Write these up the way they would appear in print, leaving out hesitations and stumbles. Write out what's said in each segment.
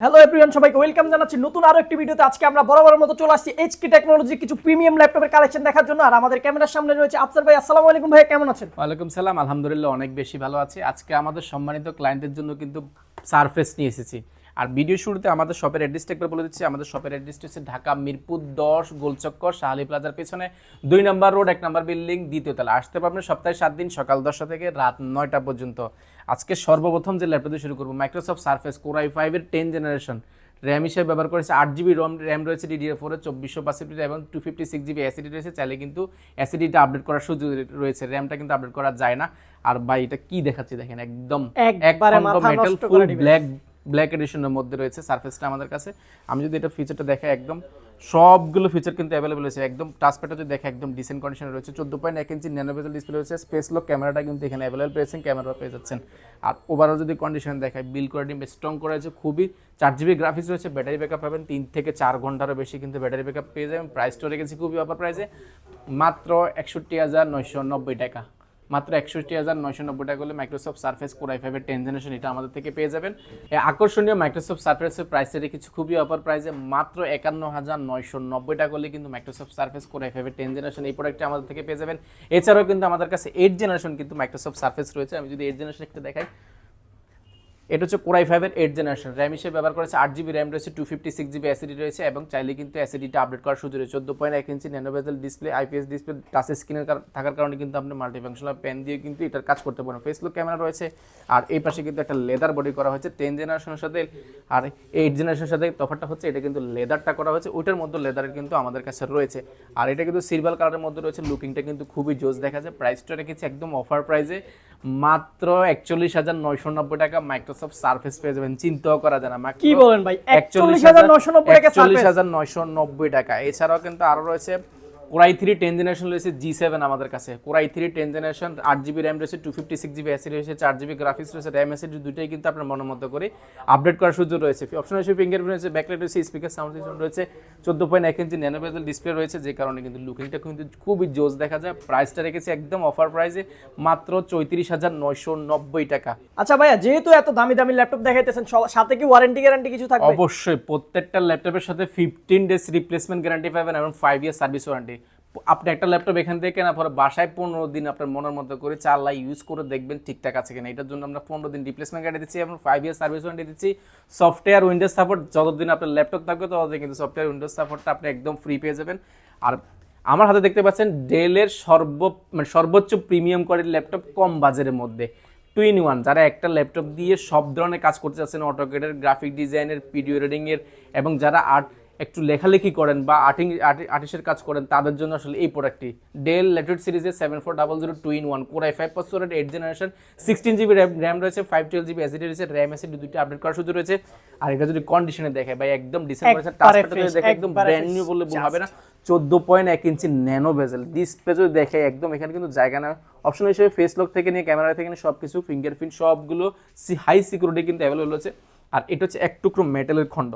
Hello everyone, সবাইকে welcome জানাচ্ছি নতুন আরো একটি ভিডিওতে। আজকে আমরা বরাবরের মতো চলে আসছি এইচপি টেকনোলজি কিছু প্রিমিয়াম ল্যাপটপের কালেকশন দেখার জন্য। আর আমাদের ক্যামেরার সামনে রয়েছে আফসার ভাই। আসসালামু আলাইকুম ভাই, কেমন আছেন? ওয়ালাইকুম সালাম, আলহামদুলিল্লাহ অনেক বেশি ভালো আছি। আজকে আমাদের সম্মানিত ক্লায়েন্টের জন্য কিন্তু সারফেস নিয়ে এসেছি। আর ভিডিও শুরুতে আমাদের শপের অ্যাড্রেসটা একবার বলে দিচ্ছি। আমাদের শপের অ্যাড্রেসটা হচ্ছে ঢাকা মিরপুর 10 গোলচক্কর শাহালি প্লাজার পেছনে 2 নম্বর রোড 1 নম্বর বিল্ডিং দ্বিতীয় তলা। আসতে পারবেন সপ্তাহে 7 দিন সকাল 10টা থেকে রাত 9টা পর্যন্ত। আজকে সর্বপ্রথম যে ল্যাপটপ দিয়ে শুরু করবো মাইক্রোসফট সারফেস কোর i5 এর 10 জেনারেশন। র্যাম হিসেবে ব্যবহার করেছে 8GB র্যাম রয়েছে DDR4 এর 2462 এবং 256GB এসএসডি রয়েছে। চাইলে কিন্তু এসএসডিটা আপডেট করার সুযোগ রয়েছে, র্যামটা কিন্তু আপডেট করা যায় না। আর ভাই এটা কি দেখাচ্ছি দেখেন, একদম একবারে মাথা মেটাল নষ্ট ফুল করে দিবে। ব্ল্যাক এডিশনের মধ্যে রয়েছে সারফেসটা আমাদের কাছে। আমি যদি এটা ফিচারটা দেখাই, একদম সবগুলো ফিচার কিন্তু অ্যাভেলেবল আছে। একদম টাচপ্যাডটা যদি দেখা একদম ডিসেন্ট কন্ডিশনে রয়েছে। 14.1 ইঞ্চি ন্যানো বেজেল ডিসপ্লে রয়েছে। স্পেস লক ক্যামেরাটা কিন্তু এখানে অ্যাভেলেবল পেয়েছেন, ক্যামেরা পেয়ে যাচ্ছেন। আর ওভারঅল যদি কন্ডিশন দেখায়, বিল্ড কোয়ালিটি স্ট্রং করা হয়েছে খুবই। 4GB গ্রাফিক্স রয়েছে, ব্যাটারি ব্যাকআপ পাবেন 3 থেকে 4 ঘন্টারও বেশি কিন্তু ব্যাটারি ব্যাকআপ পেয়ে যাবেন। প্রাইসটা রেখেছি খুবই অফার প্রাইসে, মাত্র 61,990 টাকা। মাত্র 61,990 টাকা হলে মাইক্রোসফট সারফেস কোর i5 এর 10 জেনারেশন এটা আমাদের থেকে পেয়ে যাবেন। এই আকর্ষণীয় মাইক্রোসফট সারফেসের প্রাইসে রেখেছি খুবই অফার প্রাইসে, মাত্র 51,990 টাকা হলে কিন্তু মাইক্রোসফট সারফেস কোর i5 এর 10 জেনারেশন এই প্রোডাক্টটা আমাদের থেকে পেয়ে যাবেন। এছাড়াও কিন্তু আমাদের কাছে 8 জেনারেশন কিন্তু মাইক্রোসফট সারফেস রয়েছে। আমি যদি 8 জেনারেশন একটা দেখাই, এটা হচ্ছে কোর i5 এর 8 জেনারেশন। র্যাম হিসেবে ব্যবহার করেছে 8GB র্যাম রয়েছে, 256GB এসএসডি রয়েছে এবং চাইলে কিন্তু এসএসডিটা আপডেট করার সুযোগ রয়েছে। 14.1 ইঞ্চি ন্যানো বেজেল ডিসপ্লে, আইপিএস ডিসপ্লে, টাচ স্ক্রিনের থাকার কারণে কিন্তু আপনি মাল্টিফাংশনাল পেন দিয়ে কিন্তু এটার কাজ করতে পারেন। ফেসলুক ক্যামেরা রয়েছে আর এই পাশে কিন্তু একটা লেদার বডি করা হয়েছে 10 জেনারেশনের সাথে। আর 8 জেনারেশনের সাথে তফাৎটা হচ্ছে এটা কিন্তু লেদারটা করা হয়েছে, ওইটার মধ্যে লেদারের কিন্তু আমাদের কাছে রয়েছে। আর এটা কিন্তু সিলভার কালারের মধ্যে রয়েছে। লুকিংটা কিন্তু খুবই জোস দেখা যায়। প্রাইসটা রেখেছি একদম অফার প্রাইসে, মাত্র 41,990 টাকা মাইক্রোসফট সারফেস পেয়ে যাবেন। চিন্তাও করা যায় না। কি বলেন ভাই, 41,990 টাকা সারফেস? 41,990 টাকা। এছাড়াও কিন্তু আরো রয়েছে কোর i3 10 জেনারেশন রয়েছে, G7 আমাদের কাছে। Core i3 10 generation 8GB RAM রয়েছে, 256GB এসএসডি রয়েছে, 4GB গ্রাফিক্স রয়েছে। র্যাম এসএসডি দুটোই কিন্তু আপনার মনের মতো করে আপডেট করার সুযোগ রয়েছে। অপশন রয়েছে ফিঙ্গারপ্রিন্ট রয়েছে, ব্যাকলাইট রয়েছে, স্পিকার সাউন্ড সিস্টেম রয়েছে, 14.1 ইঞ্চি ন্যানো বেজেল ডিসপ্লে রয়েছে, যে কারণে কিন্তু লুকিংটা কিন্তু খুবই জোস দেখা যায়। প্রাইসটা রেখেছি একদম অফার প্রাইসে, মাত্র 34,990 টাকা। আচ্ছা ভাইয়া, যেহেতু এত দামি দামি ল্যাপটপ দেখাইতেছেন, সাথে কি ওয়ারেন্টি গ্যারান্টি কিছু থাকবে? অবশ্যই, প্রত্যেকটা ল্যাপটপের সাথে 15 ডেজ রিপ্লেসমেন্ট গ্যারান্টি পাবেন এবং 5 ইয়ার সার্ভিস ওয়ারেন্টি। আপনি একটা ল্যাপটপ এখান থেকে কেনার পরে বাসায় 15 দিন আপনার মনের মতো করে চালাই ইউজ করে দেখবেন ঠিকঠাক আছে কিনা। এটার জন্য আমরা 15 দিন রিপ্লেসমেন্ট গ্যারান্টি দিচ্ছি এবং 5 ইয়ার সার্ভিস ওয়ারেন্টি দিচ্ছি। সফটওয়্যার উইন্ডোজ সাপোর্ট, যতদিন আপনার ল্যাপটপ থাকবে ততদিন কিন্তু সফটওয়্যার উইন্ডোজ সাপোর্টটা আপনি একদম ফ্রি পেয়ে যাবেন। আর আমার হাতে দেখতে পাচ্ছেন ডেলের সর্বোচ্চ প্রিমিয়াম কোয়ালিটির ল্যাপটপ কম বাজেটের মধ্যে 2-in-1। যারা একটা ল্যাপটপ দিয়ে সব ধরনের কাজ করতে চাচ্ছেন, অটোক্যাডের, গ্রাফিক ডিজাইনের, ভিডিও এডিটিংয়ের এবং যারা একটু লেখালেখি করেন বা আর্টিস্টের কাজ করেন, তাদের জন্য আসলে এই প্রোডাক্টটি। ডেল ল্যাটিটিউড সিরিজের 7400 2-in-1 কোর i5 প্রসেসরের 8 জেনারেশন, 16GB র্যাম রয়েছে, 512GB এসএসডি রয়েছে, র্যাম এসএসডি দুটো আপডেট করার সুযোগ রয়েছে। আর এটা যদি কন্ডিশনে দেখে ভাই, একদম ডিসেন্ট কন্ডিশন, টাচপ্যাডটা যদি দেখে একদম ব্র্যান্ড নিউ বললে ভুল হবে না। 14.1 ইঞ্চি ন্যানো বেজেল ডিসপ্লে যদি দেখে একদম, এখানে কিন্তু জায়গা না। অপশন হিসেবে ফেস লক থেকে নিয়ে ক্যামেরা থেকে নিয়ে সবকিছু, ফিঙ্গারপ্রিন্ট সবগুলো হাই সিকিউরিটি কিন্তু অ্যাভেলেবল আছে। আর এটা হচ্ছে এক টুকরো মেটালের খণ্ড,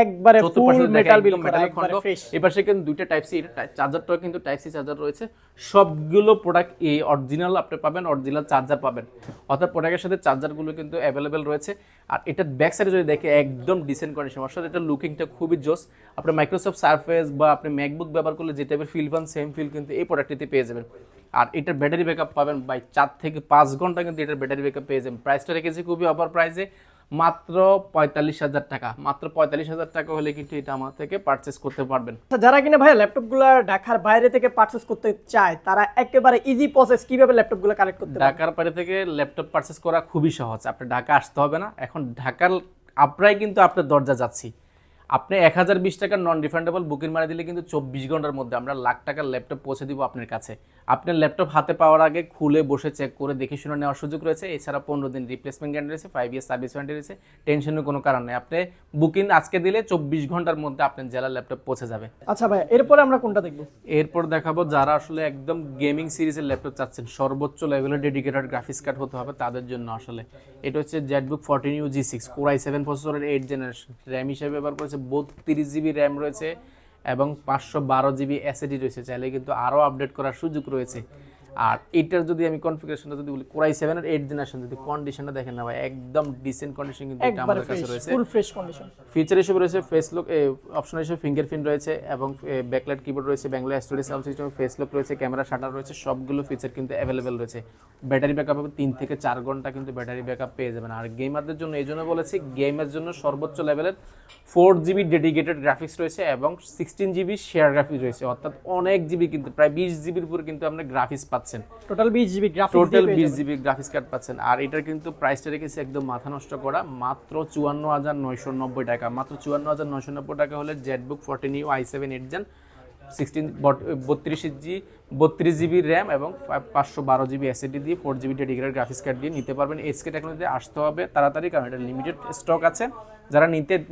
একবারে ফুল মেটাল বিল্ড করা, একবারে ফ্রেশ। এপাশে কিন্তু দুইটা টাইপ সি, চার্জারটাও কিন্তু টাইপ সি চার্জার রয়েছে। সবগুলো প্রোডাক্ট এই অরিজিনাল আপনি পাবেন, অরিজিনাল চার্জার পাবেন, অর্থাৎ প্রোডাক্টের সাথে চার্জারগুলো কিন্তু অ্যাভেলেবেল রয়েছে। আর এটা ব্যাক সাইডে যদি দেখে একদম ডিসেন্ট কন্ডিশন, অর্থাৎ এটা লুকিংটা খুবই জোস। আপনি মাইক্রোসফট সারফেস বা আপনি ম্যাকবুক ব্যবহার করলে যে টাইপের ফিল পান, সেম ফিল কিন্তু এই প্রোডাক্টটিতে পেয়ে যাবেন। আর এটার ব্যাটারি ব্যাকআপ পাবেন বাই 4 থেকে 5 ঘন্টা কিন্তু এটার ব্যাটারি ব্যাকআপ পেয়ে যাবেন। প্রাইসটা রেখেছি খুবই অফার প্রাইসে, মাত্র 45,000 টাকা। মাত্র 45,000 টাকা হলে কিন্তু এটা আমার থেকে পারচেস করতে পারবেন। যারা কিনা ভাই ল্যাপটপগুলো ঢাকার বাইরে থেকে পারচেস করতে চায়, তারা একেবারে ইজি প্রসেস কিভাবে ল্যাপটপগুলো কালেক্ট করতে পারে? ঢাকার বাইরে থেকে ল্যাপটপ পারচেস করা খুবই সহজ। আপনি ঢাকা আসতে হবে না। এখন ঢাকার আপনারাই কিন্তু আপনার দরজা যাচ্ছি। আপনি 1020 টাকার নন রিফান্ডেবল বুকিং মানি দিলে কিন্তু 24 ঘন্টার মধ্যে আমরা লাখ টাকার ল্যাপটপ পৌঁছে দিব আপনার কাছে। আপনার ল্যাপটপ হাতে পাওয়ার আগে খুলে বসে চেক করে দেখে শুনে নেওয়ার সুযোগ রয়েছে। এছাড়া 15 দিন রিপ্লেসমেন্ট গ্যারান্টি রয়েছে, 5 ইয়ার সার্ভিস ওয়ারেন্টি রয়েছে। টেনশনের কোনো কারণ নেই। আপনি বুকিং আজকে দিলে 24 ঘন্টার মধ্যে আপনার জেলার ল্যাপটপ পৌঁছে যাবে। আচ্ছা ভাই, এরপরে আমরা কোনটা দেখবো? এরপর দেখাবো যারা আসলে একদম গেমিং সিরিজের ল্যাপটপ চাচ্ছেন, সর্বোচ্চ লেভেলের ডেডিকেটেড গ্রাফিক্স কার্ড হতে হবে তাদের জন্য। আসলে এটা হচ্ছে Jetbook 14U G6 core i7 প্রসেসরের 8 জেনারেশন। র্যাম হিসেবে ব্যবহার করেছে 32GB র্যাম রয়েছে এবং 512GB এসএসডি রয়েছে। চাইলে কিন্তু আরও আপডেট করার সুযোগ রয়েছে। আর এটার যদি আমি কনফিগারেশনটা যদি বলি কোরাই 7 এর 8 জেনারেশন, যদি কন্ডিশনটা দেখেন না ভাই একদম ডিসেন্ট কন্ডিশন কিন্তু এটা আমাদের কাছে রয়েছে, ফুল ফ্রেশ কন্ডিশন। ফিচার হিসেবে রয়েছে ফেস লক, অপশন হিসেবে ফিঙ্গারপ্রিন্ট রয়েছে এবং ব্যাকলাইট কিবোর্ড রয়েছে, ব্যাঙ্গলো storage sound system, face lock রয়েছে, ক্যামেরা শাটার রয়েছে, সবগুলো ফিচার কিন্তু অ্যাভেলেবেল রয়েছে। ব্যাটারি ব্যাকআপ হবে 3 থেকে 4 ঘন্টা কিন্তু ব্যাটারি ব্যাকআপ পেয়ে যাবেন। আর গেমারদের জন্য এই জন্য বলেছি, গেমের জন্য সর্বোচ্চ লেভেলের 4GB ডেডিকেটেড গ্রাফিক্স রয়েছে এবং 16GB শেয়ার গ্রাফিক্স রয়েছে, অর্থাৎ অনেক জিবি, কিন্তু প্রায় 20GBর উপরে কিন্তু আপনি গ্রাফিক্স পাচ্ছেন, total 20GB graphics, total 20GB graphics card পাচ্ছেন। আর এটার কিন্তু প্রাইসটা রেখেছে একদম মাথা নষ্ট করা, মাত্র 54,990 টাকা। মাত্র 54,990 টাকা হলে Jetbook 14U i7 8 Gen 32GB RAM এবং 512GB SSD দিয়ে 4GB ডেডিকেটেড গ্রাফিক্স কার্ড দিয়ে নিতে পারবেন। এসকে টেকনোলজিতে আসতে হবে তাড়াতাড়ি, কারণ এটা লিমিটেড স্টক আছে। যারা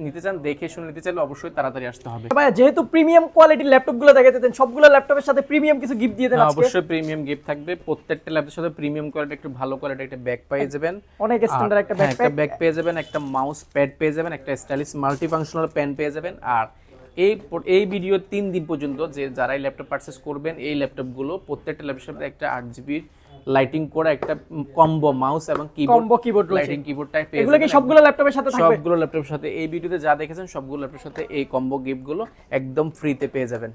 নিতে চান, দেখে শুনে নিতে চাইলে অবশ্যই তাড়াতাড়ি আসতে হবে। ভাই যেহেতু প্রিমিয়াম কোয়ালিটির ল্যাপটপগুলো দেখাতেছেন, সবগুলো ল্যাপটপের সাথে প্রিমিয়াম কিছু গিফট দিয়ে দেন আজকে। অবশ্যই প্রিমিয়াম গিফট থাকবে, প্রত্যেকটা ল্যাপটপের সাথে প্রিমিয়াম কোয়ালিটি একটু ভালো কোয়ালিটি একটা ব্যাগ পেয়ে যাবেন, অনেক স্ট্যান্ডার্ড একটা ব্যাগ পেয়ে যাবেন, একটা মাউস প্যাড পেয়ে যাবেন, একটা স্টাইলিশ মাল্টি ফাংশনাল পেন পেয়ে যাবেন। আর এই ভিডিও 3 দিন পর্যন্ত যে যারা এই ল্যাপটপ পারচেজ করবেন, এই ল্যাপটপগুলো প্রত্যেকটা ল্যাপটপের সাথে একটা 8GB লাইটিং করে একটা কম্বো মাউস এবং কিবোর্ড লাইটিং কিবোর্ডটা পেয়ে যাবেন। এগুলো কি সবগুলো ল্যাপটপের সাথে থাকবে? সবগুলো ল্যাপটপের সাথে, এই ভিডিওতে যা দেখেছেন সবগুলো ল্যাপটপের সাথে এই কম্বো গিফটগুলো একদম ফ্রিতে পেয়ে যাবেন।